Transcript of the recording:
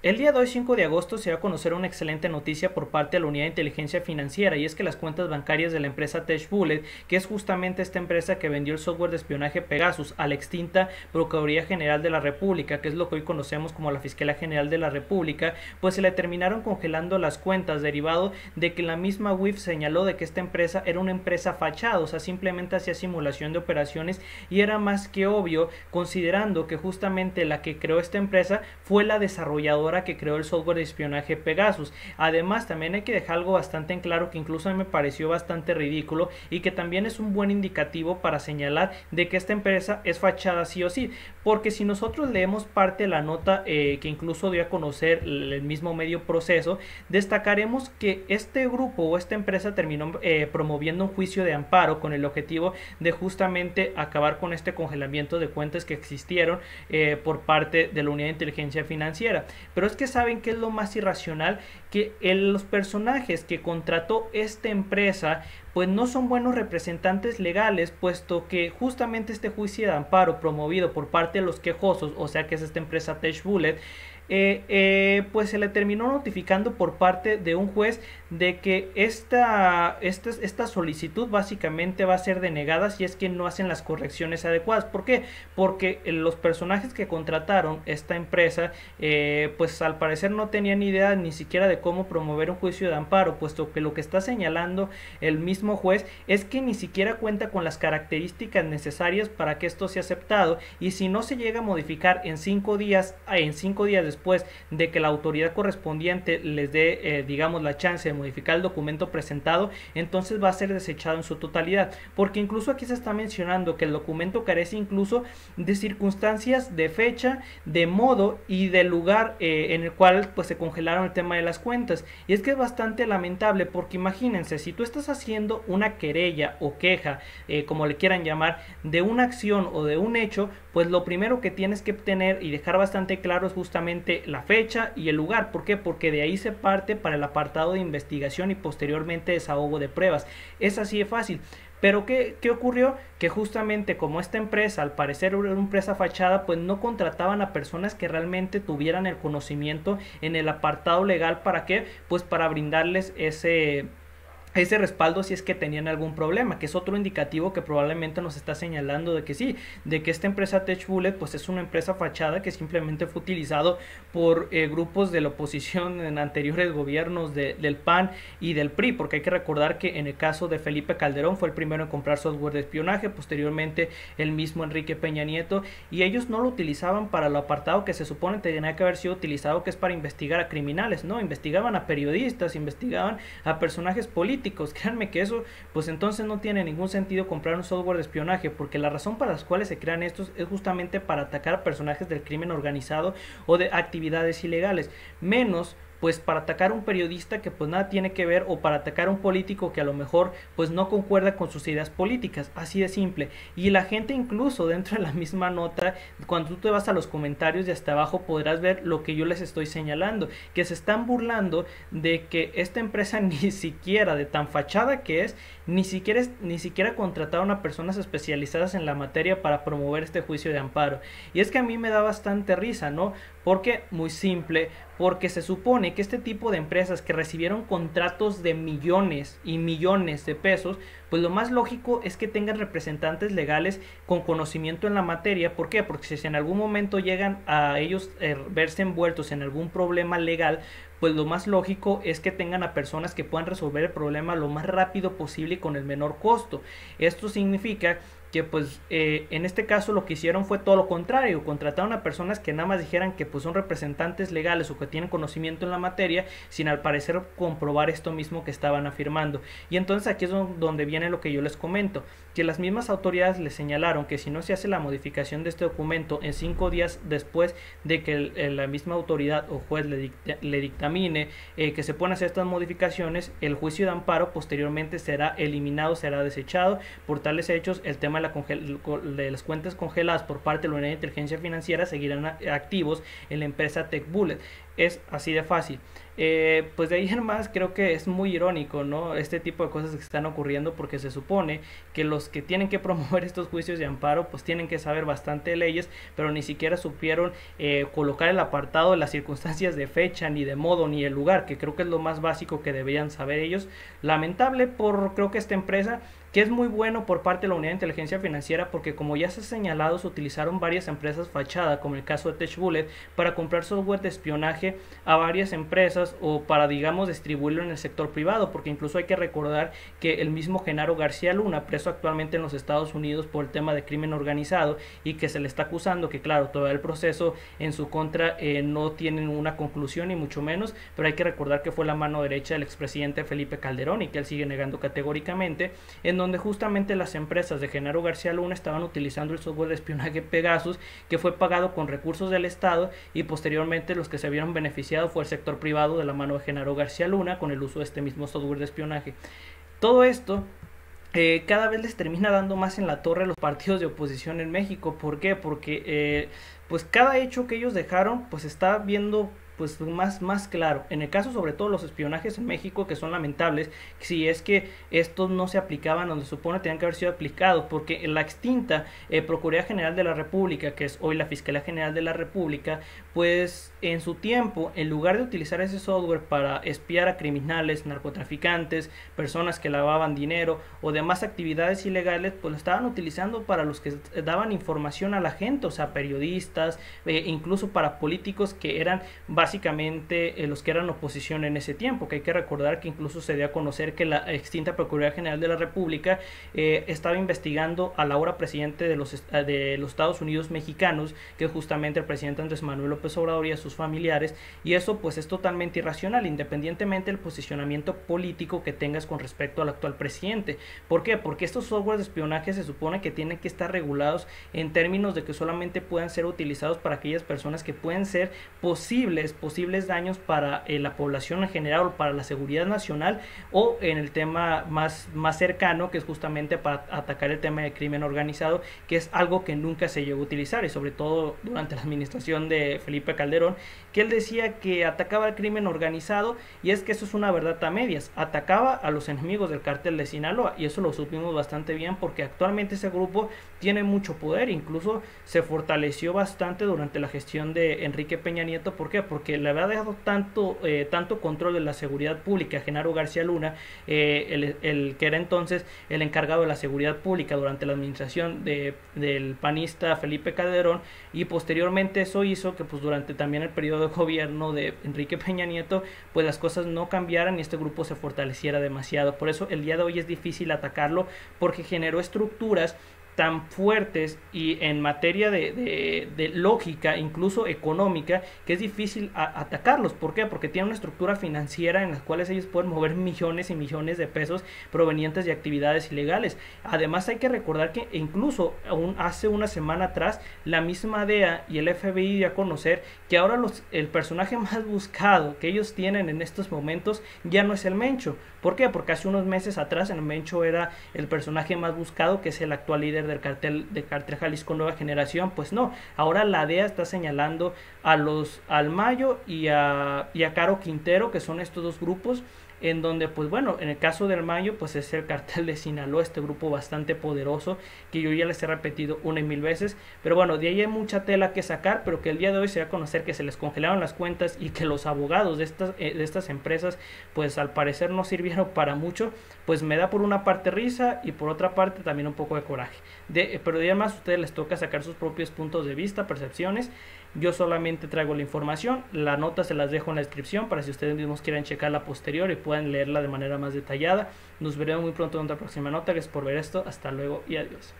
El día de hoy, 5 de agosto, se va a conocer una excelente noticia por parte de la Unidad de Inteligencia Financiera, y es que las cuentas bancarias de la empresa TechBullet, que es justamente esta empresa que vendió el software de espionaje Pegasus a la extinta Procuraduría General de la República, que es lo que hoy conocemos como la Fiscalía General de la República, pues se le terminaron congelando las cuentas, derivado de que la misma UIF señaló de que esta empresa era una empresa fachada, o sea, simplemente hacía simulación de operaciones, y era más que obvio, considerando que justamente la que creó esta empresa fue la desarrolladora que creó el software de espionaje Pegasus. Además, también hay que dejar algo bastante en claro, que incluso a mí me pareció bastante ridículo y que también es un buen indicativo para señalar de que esta empresa es fachada sí o sí, porque si nosotros leemos parte de la nota que incluso dio a conocer el mismo medio Proceso, destacaremos que este grupo o esta empresa terminó promoviendo un juicio de amparo con el objetivo de justamente acabar con este congelamiento de cuentas que existieron por parte de la Unidad de Inteligencia Financiera. Pero es que saben que es lo más irracional, que los personajes que contrató esta empresa pues no son buenos representantes legales, puesto que justamente este juicio de amparo promovido por parte de los quejosos, o sea que es esta empresa TechBullet, pues se le terminó notificando por parte de un juez de que esta solicitud básicamente va a ser denegada si es que no hacen las correcciones adecuadas. ¿Por qué? Porque los personajes que contrataron esta empresa pues al parecer no tenían idea ni siquiera de cómo promover un juicio de amparo, puesto que lo que está señalando el mismo juez es que ni siquiera cuenta con las características necesarias para que esto sea aceptado, y si no se llega a modificar en 5 días después de que la autoridad correspondiente les dé digamos la chance de modificar el documento presentado, entonces va a ser desechado en su totalidad, porque incluso aquí se está mencionando que el documento carece incluso de circunstancias, de fecha, de modo y de lugar en el cual pues se congelaron el tema de las cuentas. Y es que es bastante lamentable, porque imagínense, si tú estás haciendo una querella o queja, como le quieran llamar, de una acción o de un hecho, pues lo primero que tienes que tener y dejar bastante claro es justamente la fecha y el lugar. ¿Por qué? Porque de ahí se parte para el apartado de investigación y posteriormente desahogo de pruebas. Es así de fácil. Pero ¿qué ocurrió? Que justamente como esta empresa al parecer era una empresa fachada, pues no contrataban a personas que realmente tuvieran el conocimiento en el apartado legal. ¿Para qué? Pues para brindarles ese respaldo si es que tenían algún problema, que es otro indicativo que probablemente nos está señalando de que sí, de que esta empresa TechBullet pues es una empresa fachada que simplemente fue utilizado por grupos de la oposición en anteriores gobiernos del PAN y del PRI, porque hay que recordar que en el caso de Felipe Calderón fue el primero en comprar software de espionaje, posteriormente el mismo Enrique Peña Nieto, y ellos no lo utilizaban para lo apartado que se supone tenía que haber sido utilizado, que es para investigar a criminales, no, investigaban a periodistas, investigaban a personajes políticos. Créanme que eso, pues entonces no tiene ningún sentido comprar un software de espionaje, porque la razón para las cuales se crean estos es justamente para atacar a personajes del crimen organizado o de actividades ilegales, menos pues para atacar a un periodista que pues nada tiene que ver, o para atacar a un político que a lo mejor pues no concuerda con sus ideas políticas, así de simple. Y la gente incluso dentro de la misma nota, cuando tú te vas a los comentarios de hasta abajo, podrás ver lo que yo les estoy señalando, que se están burlando de que esta empresa ni siquiera, de tan fachada que es, ni siquiera contrataron a personas especializadas en la materia para promover este juicio de amparo. Y es que a mí me da bastante risa, ¿no? Porque, muy simple, porque se supone que este tipo de empresas que recibieron contratos de millones y millones de pesos, pues lo más lógico es que tengan representantes legales con conocimiento en la materia. ¿Por qué? Porque si en algún momento llegan a ellos verse envueltos en algún problema legal, pues lo más lógico es que tengan a personas que puedan resolver el problema lo más rápido posible y con el menor costo. Esto significa que pues en este caso lo que hicieron fue todo lo contrario, contrataron a personas que nada más dijeran que pues son representantes legales o que tienen conocimiento en la materia, sin al parecer comprobar esto mismo que estaban afirmando. Y entonces aquí es donde viene lo que yo les comento, que las mismas autoridades les señalaron que si no se hace la modificación de este documento en 5 días después de que la misma autoridad o juez le dictamine que se puedan hacer estas modificaciones, el juicio de amparo posteriormente será eliminado, será desechado. Por tales hechos, el tema de las cuentas congeladas por parte de la Unidad de Inteligencia Financiera seguirán activos en la empresa TechBullet. Es así de fácil. Pues de ahí en más creo que es muy irónico, ¿no? Este tipo de cosas que están ocurriendo porque se supone que los que tienen que promover estos juicios de amparo pues tienen que saber bastante de leyes, pero ni siquiera supieron colocar el apartado de las circunstancias de fecha, ni de modo, ni el lugar, que creo que es lo más básico que deberían saber ellos. Lamentable por creo que esta empresa, que es muy bueno por parte de la Unidad de Inteligencia Financiera, porque como ya se ha señalado, se utilizaron varias empresas fachada, como el caso de TechBullet, para comprar software de espionaje a varias empresas o para, digamos, distribuirlo en el sector privado, porque incluso hay que recordar que el mismo Genaro García Luna, preso actualmente en los Estados Unidos por el tema de crimen organizado y que se le está acusando, que claro, todavía el proceso en su contra no tiene una conclusión ni mucho menos, pero hay que recordar que fue la mano derecha del expresidente Felipe Calderón y que él sigue negando categóricamente, en donde justamente las empresas de Genaro García Luna estaban utilizando el software de espionaje Pegasus, que fue pagado con recursos del Estado, y posteriormente los que se vieron beneficiados fue el sector privado de la mano de Genaro García Luna con el uso de este mismo software de espionaje. Todo esto cada vez les termina dando más en la torre a los partidos de oposición en México. ¿Por qué? Porque pues cada hecho que ellos dejaron pues está viendo pues más claro. En el caso sobre todo los espionajes en México, que son lamentables, si es que estos no se aplicaban donde se supone tenían que haber sido aplicados, porque en la extinta Procuraduría General de la República, que es hoy la Fiscalía General de la República, pues en su tiempo, en lugar de utilizar ese software para espiar a criminales, narcotraficantes, personas que lavaban dinero o demás actividades ilegales, pues lo estaban utilizando para los que daban información a la gente, o sea, periodistas, incluso para políticos que eran básicamente los que eran oposición en ese tiempo, que hay que recordar que incluso se dio a conocer que la extinta Procuraduría General de la República estaba investigando al ahora presidente de los Estados Unidos mexicanos, que es justamente el presidente Andrés Manuel López Obrador, y a sus familiares, y eso pues es totalmente irracional, independientemente del posicionamiento político que tengas con respecto al actual presidente. ¿Por qué? Porque estos softwares de espionaje se supone que tienen que estar regulados en términos de que solamente puedan ser utilizados para aquellas personas que pueden ser posibles daños para la población en general o para la seguridad nacional, o en el tema más cercano, que es justamente para atacar el tema de crimen organizado, que es algo que nunca se llegó a utilizar, y sobre todo durante la administración de Felipe Calderón, que él decía que atacaba al crimen organizado, y es que eso es una verdad a medias. Atacaba a los enemigos del cártel de Sinaloa, y eso lo supimos bastante bien porque actualmente ese grupo tiene mucho poder, incluso se fortaleció bastante durante la gestión de Enrique Peña Nieto. ¿Por qué? Porque le había dejado tanto control de la seguridad pública a Genaro García Luna, el que era entonces el encargado de la seguridad pública durante la administración del panista Felipe Calderón, y posteriormente eso hizo que pues durante también el periodo de gobierno de Enrique Peña Nieto pues las cosas no cambiaran y este grupo se fortaleciera demasiado. Por eso el día de hoy es difícil atacarlo, porque generó estructuras tan fuertes y en materia de lógica, incluso económica, que es difícil atacarlos. ¿Por qué? Porque tienen una estructura financiera en las cuales ellos pueden mover millones y millones de pesos provenientes de actividades ilegales. Además hay que recordar que incluso aún hace una semana atrás la misma DEA y el FBI dio a conocer que ahora el personaje más buscado que ellos tienen en estos momentos ya no es el Mencho. ¿Por qué? Porque hace unos meses atrás el Mencho era el personaje más buscado, que es el actual líder del cartel Jalisco Nueva Generación. Pues no, ahora la DEA está señalando al Mayo y a Caro Quintero, que son estos dos grupos, en donde pues bueno, en el caso del Mayo pues es el cartel de Sinaloa, este grupo bastante poderoso que yo ya les he repetido una y mil veces, pero bueno, de ahí hay mucha tela que sacar, pero que el día de hoy se va a conocer que se les congelaron las cuentas y que los abogados de estas empresas pues al parecer no sirvieron para mucho. Pues me da por una parte risa y por otra parte también un poco de coraje, pero además a ustedes les toca sacar sus propios puntos de vista, percepciones. Yo solamente traigo la información, la nota se las dejo en la descripción para si ustedes mismos quieren checarla posterior y puedan leerla de manera más detallada. Nos veremos muy pronto en otra próxima nota. Gracias por ver esto, hasta luego y adiós.